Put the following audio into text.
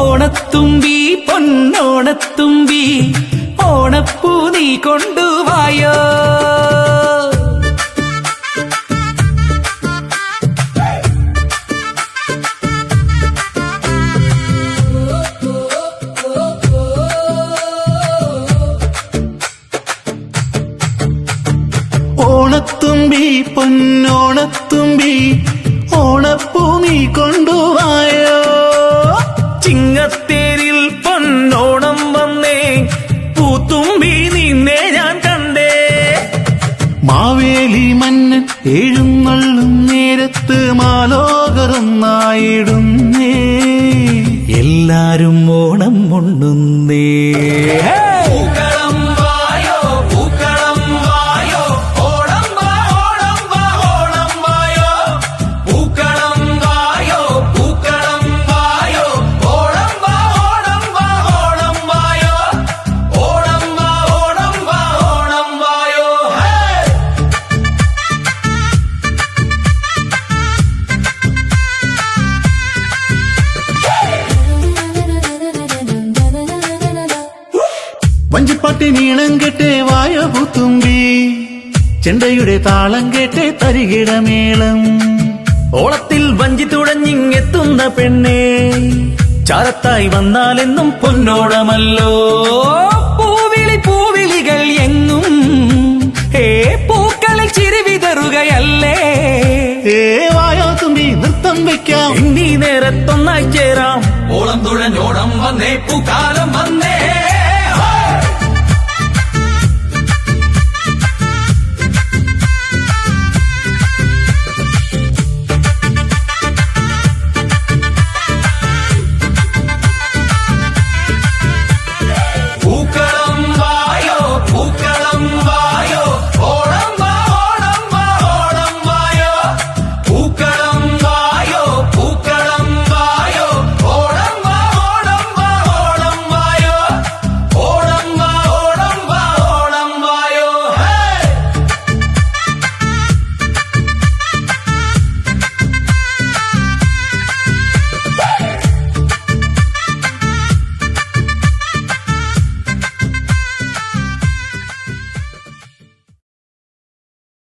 ഓണത്തുമ്പി പൊന്നോണത്തുമ്പി ഓണപ്പൂ നീ കൊണ്ടുവായോ. ഓണത്തുമ്പി പൊന്നോണത്തുമ്പി ഓണപ്പൂ നീ കൊണ്ടുവായോ. ചിങ്ങത്തേരിൽ പൊന്നോണം വന്നേ പൂത്തുമ്പി നിന്നെ ഞാൻ കണ്ടേ. മാവേലി മന്നൻ എഴുന്നള്ളും നേരത്ത് മാലോകരൊന്നായിടുന്നേ. എല്ലാരും ഓണം ഉണ്ണുന്നേ. വഞ്ചിപ്പാട്ടിനീണം കേട്ടേ വായോ പൂത്തുമ്പി, ചെണ്ടയുടെ താളം കേട്ടേ തരികിടമേളം. ഓളത്തിൽ വഞ്ചി തുഴഞ്ഞിങ്ങെത്തുന്ന പെണ്ണേ, ചാരത്തായി വന്നാലെന്നും പൊന്നോണമല്ലോ. പൂവിളി പൂവിളികൾ എങ്ങും പൂക്കളിൽ ചിരി വിതറുകയല്ലേ. വായോ തുമ്പി നൃത്തം വയ്ക്കാം, ഇന്നീ നേരത്തൊന്നായി ചേരാം. ഓളം തുഴഞ്ഞോണം വന്നേ പൂക്കാലം വന്നേ.